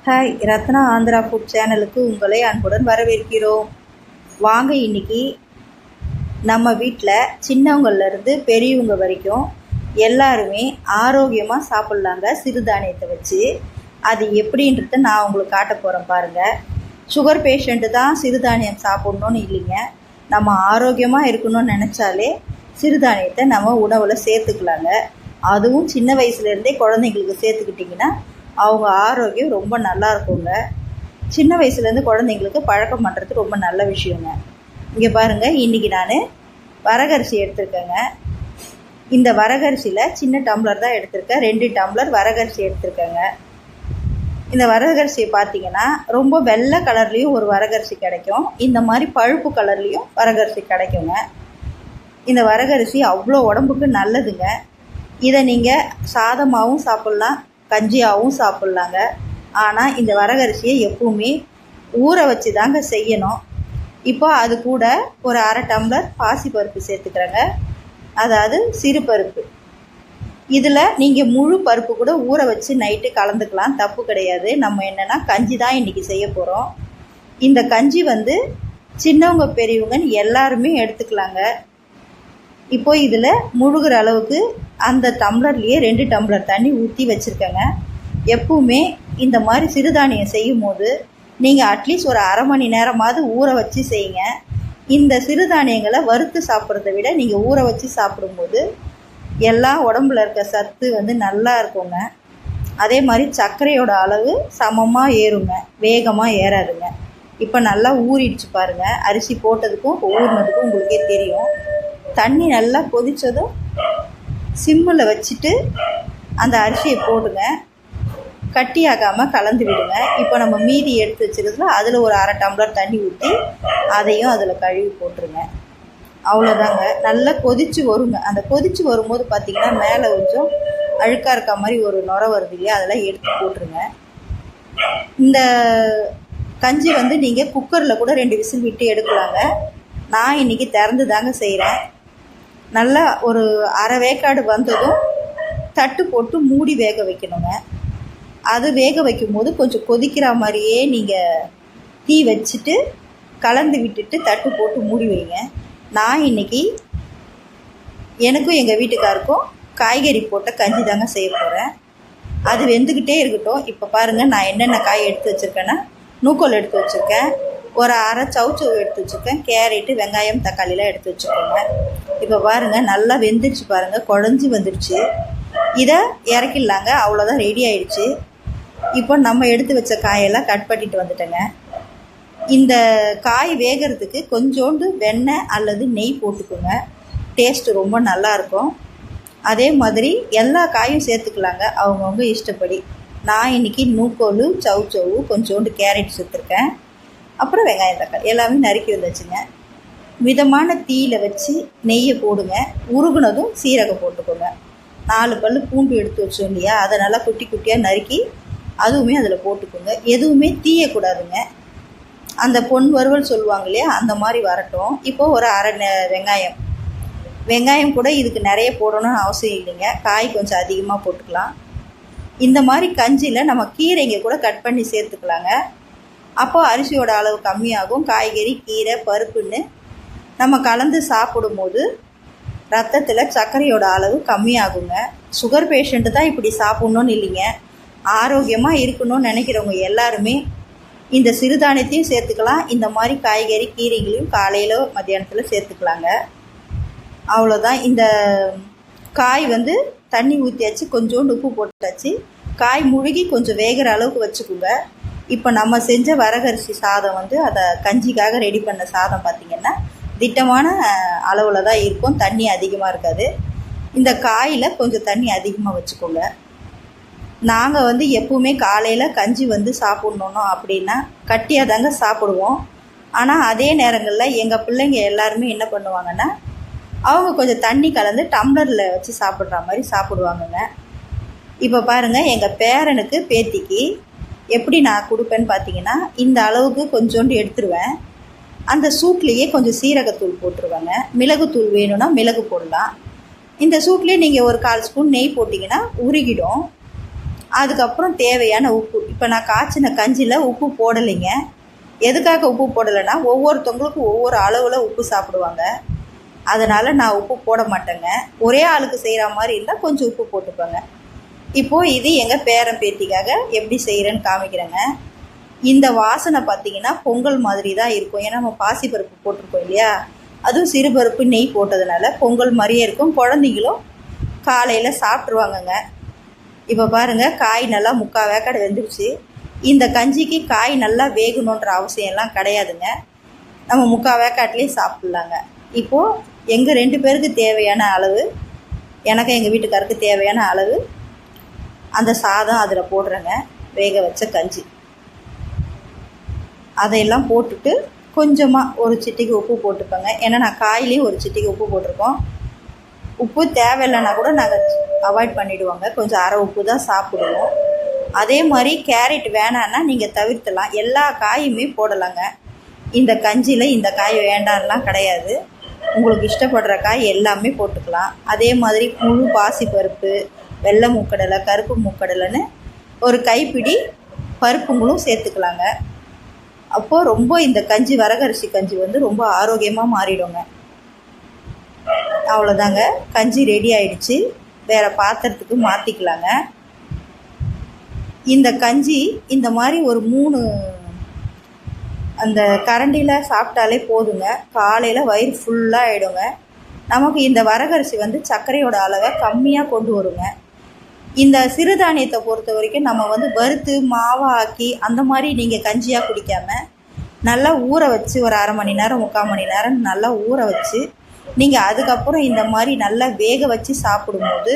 Hi, Ratna Andhra food சேனலுக்கு உங்களை அன்புடன் வரவேற்கிறோம். வாங்க, இன்னைக்கு நம்ம வீட்டில் சின்னவங்கள்லேருந்து பெரியவங்க வரைக்கும் எல்லாருமே ஆரோக்கியமாக சாப்பிட்லாங்க சிறுதானியத்தை வச்சு. அது எப்படின்றத நான் உங்களுக்கு காட்ட போகிறேன் பாருங்கள். சுகர் பேஷண்ட்டு தான் சிறுதானியம் சாப்பிட்ணுன்னு இல்லைங்க. நம்ம ஆரோக்கியமாக இருக்கணும்னு நினச்சாலே சிறுதானியத்தை நம்ம உணவில் சேர்த்துக்கலாங்க. அதுவும் சின்ன வயசுலேருந்தே குழந்தைங்களுக்கு சேர்த்துக்கிட்டிங்கன்னா அவங்க ஆரோக்கியம் ரொம்ப நல்லா இருக்குங்க. சின்ன வயசுலேருந்து குழந்தைங்களுக்கு பழக்கம் பண்ணுறது ரொம்ப நல்ல விஷயங்க. இங்கே பாருங்கள், இன்றைக்கி நான் வரகரிசி எடுத்திருக்கேங்க. இந்த வரகரிசியில் சின்ன டம்ளர் தான் எடுத்திருக்கேன். 2 டம்ளர் வரகரிசி எடுத்திருக்கேங்க. இந்த வரகரிசியை பார்த்தீங்கன்னா ரொம்ப வெள்ளை கலர்லேயும் ஒரு வரகரிசி கிடைக்கும், இந்த மாதிரி பழுப்பு கலர்லேயும் வரகரிசி கிடைக்குங்க. இந்த வரகரிசி அவ்வளோ உடம்புக்கு நல்லதுங்க. இதை நீங்கள் சாதமாகவும் சாப்பிட்லாம், கஞ்சியாகவும் சாப்பிட்லாங்க. ஆனால் இந்த வரகரிசியை எப்பவுமே ஊற வச்சு தாங்க செய்யணும். இப்போ அது கூட ஒரு அரை டம்ளர் பாசிப்பருப்பு சேர்த்துக்கிறேங்க, அதாவது சிறுபருப்பு. இதில் நீங்கள் முழு பருப்பு கூட ஊற வச்சு நைட்டு கலந்துக்கலாம், தப்பு கிடையாது. நம்ம என்னென்னா கஞ்சி தான் இன்றைக்கி செய்ய போகிறோம். இந்த கஞ்சி சின்னவங்க பெரியவங்கன்னு எல்லாருமே எடுத்துக்கலாங்க. இப்போ இதில் முழுகிற அளவுக்கு அந்த டம்ளர்லேயே 2 டம்ளர் தண்ணி ஊற்றி வச்சுருக்கேங்க. எப்பவுமே இந்த மாதிரி சிறுதானியம் செய்யும் போது நீங்கள் அட்லீஸ்ட் ஒரு அரை மணி நேரமாவது ஊற வச்சு செய்யுங்க. இந்த சிறுதானியங்களை வறுத்து சாப்பிட்றத விட நீங்கள் ஊற வச்சு சாப்பிடும்போது எல்லா உடம்புல இருக்க சத்து நல்லா இருக்குங்க. அதே மாதிரி சர்க்கரையோட அளவு சமமாக ஏறுங்க, வேகமாக ஏறாதுங்க. இப்போ நல்லா ஊறிடுச்சு பாருங்கள். அரிசி போட்டதுக்கும் ஊறினதுக்கும் உங்களுக்கே தெரியும். தண்ணி நல்லா கொதித்ததும் சிம்மில் வச்சுட்டு அந்த அரிசியை போடுங்க, கட்டியாகாமல் கலந்து விடுங்க. இப்போ நம்ம மீதி எடுத்து வச்சுக்கிறதுல அதில் ஒரு அரை டம்ளர் தண்ணி ஊற்றி அதையும் அதில் கழுவி போட்டுருங்க. அவ்வளோதாங்க. நல்லா கொதித்து வருங்க. அந்த கொதித்து வரும்போது பார்த்திங்கன்னா மேலே கொஞ்சம் அழுக்காக இருக்க மாதிரி ஒரு நுரை வருது இல்லையா, அதெல்லாம் எடுத்து போட்டுருங்க. இந்த கஞ்சி நீங்கள் குக்கரில் கூட 2 விசில் விட்டு எடுக்கலாங்க. நான் இன்றைக்கி திறந்து தாங்க செய்கிறேன். நல்லா ஒரு அரை வேக்காடு வந்ததும் தட்டு போட்டு மூடி வேக வைக்கணுங்க. அது வேக வைக்கும்போது கொஞ்சம் கொதிக்கிற மாதிரியே நீங்கள் தீ வச்சுட்டு கலந்து விட்டுட்டு தட்டு போட்டு மூடி வைங்க. நான் இன்றைக்கி எனக்கும் எங்கள் வீட்டுக்காருக்கும் காய்கறி போட்ட கஞ்சி தாங்க செய்ய போகிறேன். அது வெந்துக்கிட்டே இருக்கட்டும். இப்போ பாருங்கள், நான் என்னென்ன காய் எடுத்து வச்சுருக்கேன்னா, நூக்கோல் எடுத்து வச்சுருக்கேன், ஒரு அரை சவுச்சவு எடுத்து வச்சுருக்கேன், கேரட்டு, வெங்காயம், தக்காளிலாம் எடுத்து வச்சுருக்கோங்க. இப்போ பாருங்கள், நல்லா வெந்துருச்சு பாருங்கள், குழஞ்சி வந்துடுச்சு. இதை இறக்கிடலாங்க. அவ்வளோதான், ரெடி ஆகிடுச்சு. இப்போ நம்ம எடுத்து வச்ச காயெல்லாம் கட் பண்ணிட்டு வந்துட்டேங்க. இந்த காய் வேகிறதுக்கு கொஞ்சோண்டு வெண்ணெய் அல்லது நெய் போட்டுக்கோங்க, டேஸ்ட்டு ரொம்ப நல்லாயிருக்கும். அதே மாதிரி எல்லா காயும் சேர்த்துக்கலாங்க, அவங்கவுங்க இஷ்டப்படி. நான் இன்றைக்கி நூக்கோல், சவுச்சவு, கொஞ்சோண்டு கேரட் சேர்த்துருக்கேன், அப்புறம் வெங்காயம், தக்காளி எல்லாமே நறுக்கி வந்துச்சுங்க. மிதமான தீயில் வச்சு நெய்யை போடுங்க. உருகுனதும் சீரகம் போட்டுக்கோங்க. 4 பல் பூண்டு எடுத்து வச்சோம் இல்லையா, அதை நல்லா குட்டி குட்டியாக நறுக்கி அதுவுமே அதில் போட்டுக்கோங்க. எதுவுமே தீயக்கூடாதுங்க. அந்த பொன் வறுவல் சொல்லுவாங்க இல்லையா, அந்த மாதிரி வரட்டும். இப்போது ஒரு அரை வெங்காயம் கூட இதுக்கு நிறைய போடணும்னு அவசியம் இல்லைங்க, காய் கொஞ்சம் அதிகமாக போட்டுக்கலாம். இந்த மாதிரி கஞ்சியில் நம்ம கீரைங்க கூட கட் பண்ணி சேர்த்துக்கலாங்க. அப்போது அரிசியோட அளவு கம்மியாகும். காய்கறி, கீரை, பருப்புன்னு நம்ம கலந்து சாப்பிடும்போது ரத்தத்தில் சர்க்கரையோட அளவு கம்மியாகுங்க. சுகர் பேஷண்ட்டு தான் இப்படி சாப்பிட்ணுன்னு இல்லைங்க, ஆரோக்கியமாக இருக்கணும்னு நினைக்கிறவங்க எல்லாருமே இந்த சிறுதானியத்தையும் சேர்த்துக்கலாம். இந்த மாதிரி காய்கறி, கீரைகளையும் காலையில் மத்தியானத்தில் சேர்த்துக்கலாங்க. அவ்வளோதான். இந்த காய் தண்ணி ஊற்றியாச்சு, கொஞ்சோண்டு உப்பு போட்டாச்சு. காய் முழுகி கொஞ்சம் வேகிற அளவுக்கு வச்சுக்கோங்க. இப்போ நம்ம செஞ்ச வரகரிசி சாதம் அதை கஞ்சிக்காக ரெடி பண்ண சாதம் பார்த்திங்கன்னா திட்டமான அளவில் தான் இருக்கும், தண்ணி அதிகமாக இருக்காது. இந்த காயில் கொஞ்சம் தண்ணி அதிகமாக வச்சுக்கோங்க. நாங்கள் எப்பவுமே காலையில் கஞ்சி சாப்பிட்ணும் அப்படின்னா கட்டியாக தாங்க சாப்பிடுவோம். ஆனால் அதே நேரங்களில் எங்கள் பிள்ளைங்க எல்லாருமே என்ன பண்ணுவாங்கன்னா, அவங்க கொஞ்சம் தண்ணி கலந்து டம்ளரில் வச்சு சாப்பிட்ற மாதிரி சாப்பிடுவாங்கங்க. இப்போ பாருங்கள், எங்கள் பேரனுக்கு பேத்திக்கு எப்படி நான் கொடுப்பேன்னு பார்த்தீங்கன்னா, இந்த அளவுக்கு கொஞ்சோண்டு எடுத்துருவேன். அந்த சூட்லேயே கொஞ்சம் சீரகத்தூள் போட்டுருவேங்க. மிளகுத்தூள் வேணும்னா மிளகு போடலாம். இந்த சூட்லேயே நீங்கள் ஒரு 1/4 ஸ்பூன் நெய் போட்டிங்கன்னா உருகிடும். அதுக்கப்புறம் தேவையான உப்பு. இப்போ நான் காய்ச்சின கஞ்சியில் உப்பு போடலைங்க. எதுக்காக உப்பு போடலைன்னா ஒவ்வொருத்தவங்களுக்கும் ஒவ்வொரு அளவில் உப்பு சாப்பிடுவாங்க. அதனால் நான் உப்பு போட மாட்டேங்க. ஒரே ஆளுக்கு செய்கிற மாதிரி இருந்தால் கொஞ்சம் உப்பு போட்டுப்பேங்க. இப்போது இது எங்கள் பேரன் பேத்திக்காக எப்படி செய்கிறேன்னு காமிக்கிறேங்க. இந்த வாசனை பார்த்திங்கன்னா பொங்கல் மாதிரி தான் இருக்கும். ஏன்னா நம்ம பாசிப்பருப்பு போட்டிருக்கோம் இல்லையா, அதுவும் சிறுபருப்பு நெய் போட்டதுனால பொங்கல் மாதிரியே இருக்கும். குழந்தைங்களும் காலையில் சாப்பிட்ருவாங்கங்க. இப்போ பாருங்கள், காய் நல்லா 3/4 வேக்காடு வெந்துருச்சு. இந்த கஞ்சிக்கு காய் நல்லா வேகணுன்ற அவசியம்லாம் கிடையாதுங்க. நம்ம 3/4 வேக்காட்லேயே சாப்பிட்லாங்க. இப்போது எங்கள் 2 பேருக்கு தேவையான அளவு, எனக்கு எங்கள் வீட்டுக்காருக்கு தேவையான அளவு அந்த சாதம் அதில் போடுறேங்க. வேக வச்ச கஞ்சி அதையெல்லாம் போட்டுட்டு கொஞ்சமாக ஒரு சிட்டிக்கு உப்பு போட்டுப்பேங்க. ஏன்னா நான் காயிலையும் ஒரு சிட்டிக்கு உப்பு போட்டிருக்கோம். உப்பு தேவையில்லைன்னா கூட நாங்கள் அவாய்ட் பண்ணிவிடுவோங்க. கொஞ்சம் அரை உப்பு தான் சாப்பிடுவோம். அதே மாதிரி கேரட் வேணான்னா நீங்கள் தவிர்த்தலாம். எல்லா காயுமே போடலாங்க. இந்த கஞ்சியில் இந்த காய் வேண்டாம்லாம் கிடையாது. உங்களுக்கு இஷ்டப்படுற காய் எல்லாமே போட்டுக்கலாம். அதே மாதிரி முழு பாசிப்பருப்பு, வெள்ளை மூக்கடலை, கருப்பு மூக்கடலைன்னு ஒரு கைப்பிடி பருப்புங்களும் சேர்த்துக்கலாங்க. அப்போது ரொம்ப இந்த கஞ்சி, வரகரிசி கஞ்சி ரொம்ப ஆரோக்கியமாக மாறிடுங்க. அவ்வளோதாங்க, கஞ்சி ரெடி ஆயிடுச்சு. வேறு பாத்திரத்துக்கு மாற்றிக்கலாங்க. இந்த கஞ்சி இந்த மாதிரி ஒரு 3 அந்த கரண்டியில் சாப்பிட்டாலே போதுங்க. காலையில் வயிறு ஃபுல்லாக ஆகிடுங்க. நமக்கு இந்த வரகரிசி சர்க்கரையோட அளவை கம்மியாக கொண்டு வருங்க. இந்த சிறுதானியத்தை பொறுத்த வரைக்கும் நம்ம வறுத்து மாவாக்கி அந்த மாதிரி நீங்கள் கஞ்சியாக குடிக்காமல் நல்லா ஊற வச்சு ஒரு அரை மணி நேரம் 3/4 மணி நேரம் நல்லா ஊற வச்சு நீங்கள் அதுக்கப்புறம் இந்த மாதிரி நல்லா வேக வச்சு சாப்பிடும்போது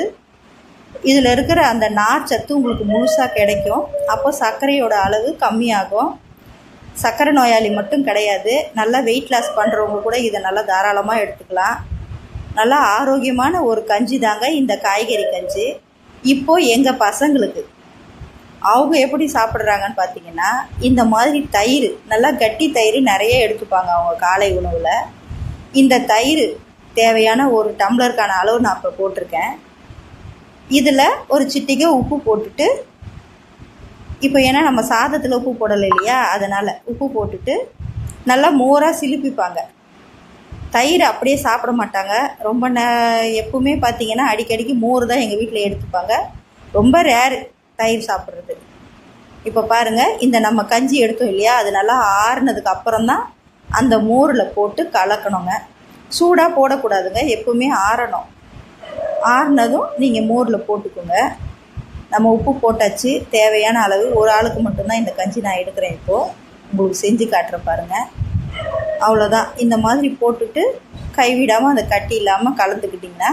இதில் இருக்கிற அந்த நார்ச்சத்து உங்களுக்கு முழுசாக கிடைக்கும். அப்போ சர்க்கரையோட அளவு கம்மியாகும். சர்க்கரை நோயாளி மட்டும் கிடையாது, நல்லா வெயிட் லாஸ் பண்ணுறவங்க கூட இதை நல்லா தாராளமாக எடுத்துக்கலாம். நல்லா ஆரோக்கியமான ஒரு கஞ்சி தாங்க இந்த காய்கறி கஞ்சி. இப்போது எங்கள் பசங்களுக்கு அவங்க எப்படி சாப்பிட்றாங்கன்னு பார்த்தீங்கன்னா, இந்த மாதிரி தயிர், நல்லா கட்டி தயிர் நிறைய எடுத்துப்பாங்க அவங்க காலை உணவில். இந்த தயிர் தேவையான ஒரு டம்ளருக்கான அளவு நான் இப்போ போட்டிருக்கேன். இதில் ஒரு சிட்டிகை உப்பு போட்டுட்டு, இப்போ ஏன்னா நம்ம சாதத்தில் உப்பு போடலை இல்லையா, அதனால் உப்பு போட்டுட்டு நல்லா மோராக சிலுப்பிப்பாங்க. தயிர் அப்படியே சாப்பிட மாட்டாங்க. ரொம்ப எப்பவுமே பார்த்திங்கன்னா அடிக்கடிக்கு மோர் தான் எங்கள் வீட்டில் எடுத்துப்பாங்க. ரொம்ப ரேரு தயிர் சாப்பிட்றது. இப்போ பாருங்கள், இந்த நம்ம கஞ்சி எடுத்தோம் இல்லையா, அது நல்லா ஆறுனதுக்கு அப்புறம் தான் அந்த மோரில் போட்டு கலக்கணுங்க. சூடாக போடக்கூடாதுங்க, எப்பவுமே ஆறணும். ஆறுனதும் நீங்கள் மோரில் போட்டுக்கோங்க. நம்ம உப்பு போட்டாச்சு தேவையான அளவு. ஒரு ஆளுக்கு மட்டும்தான் இந்த கஞ்சி நான் எடுக்கிறேன். இப்போது உங்களுக்கு செஞ்சு காட்டுறேன் பாருங்கள். அவ்வளோதான். இந்த மாதிரி போட்டுட்டு கைவிடாமல் அந்த கட்டி இல்லாமல் கலந்துக்கிட்டிங்கன்னா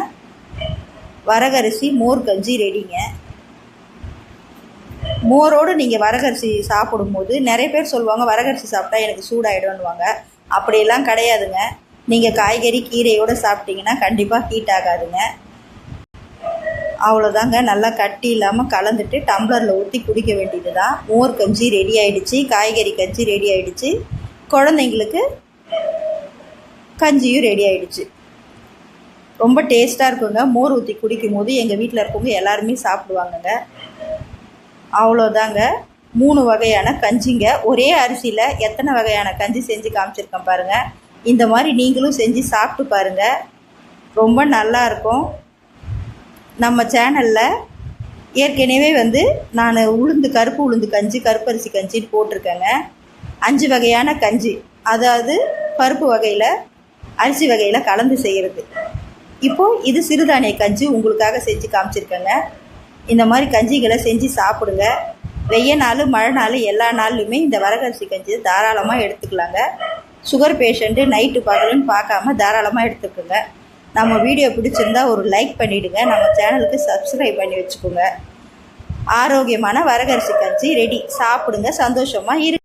வரகரிசி மோர் கஞ்சி ரெடிங்க. மோரோடு நீங்கள் வரகரிசி சாப்பிடும்போது நிறைய பேர் சொல்லுவாங்க, வரகரிசி சாப்பிட்டா எனக்கு சூடாகிடும்னுவாங்க. அப்படியெல்லாம் கிடையாதுங்க. நீங்கள் காய்கறி கீரையோடு சாப்பிட்டிங்கன்னா கண்டிப்பாக ஹீட் ஆகாதுங்க. அவ்வளோதாங்க. நல்லா கட்டி இல்லாமல் கலந்துட்டு டம்ளரில் ஊற்றி குடிக்க வேண்டியது தான். மோர் கஞ்சி ரெடி ஆகிடுச்சு, காய்கறி கஞ்சி ரெடி ஆகிடுச்சு, குழந்தைங்களுக்கு கஞ்சியும் ரெடி ஆகிடுச்சு. ரொம்ப டேஸ்ட்டாக இருக்குங்க. மோர் ஊற்றி குடிக்கும் போது எங்கள் வீட்டில் இருக்கவங்க எல்லாருமே சாப்பிடுவாங்கங்க. அவ்வளோதாங்க. 3 வகையான கஞ்சிங்க. ஒரே அரிசியில் எத்தனை வகையான கஞ்சி செஞ்சு காமிச்சிருக்கேன் பாருங்கள். இந்த மாதிரி நீங்களும் செஞ்சு சாப்பிட்டு பாருங்கள், ரொம்ப நல்லாயிருக்கும். நம்ம சேனலில் ஏற்கனவே நான் கருப்பு உளுந்து கஞ்சி, கருப்பரிசி கஞ்சின்னு போட்டிருக்கேங்க. 5 வகையான கஞ்சி, அதாவது பருப்பு வகையில் அரிசி வகையில் கலந்து செய்கிறது. இப்போது இது சிறுதானிய கஞ்சி உங்களுக்காக செஞ்சு காமிச்சிருக்கேங்க. இந்த மாதிரி கஞ்சிகளை செஞ்சு சாப்பிடுங்க. வெய்ய நாள், மழை நாள், எல்லா நாள்லையுமே இந்த வரகரிசி கஞ்சி தாராளமாக எடுத்துக்கலாங்க. சுகர் பேஷண்ட்டு நைட்டு பகலுன்னு பார்க்காம தாராளமாக எடுத்துக்கோங்க. நம்ம வீடியோ பிடிச்சிருந்தா ஒரு லைக் பண்ணிவிடுங்க. நம்ம சேனலுக்கு சப்ஸ்கிரைப் பண்ணி வச்சுக்கோங்க. ஆரோக்கியமான வரகரிசி கஞ்சி ரெடி. சாப்பிடுங்க, சந்தோஷமாக இரு.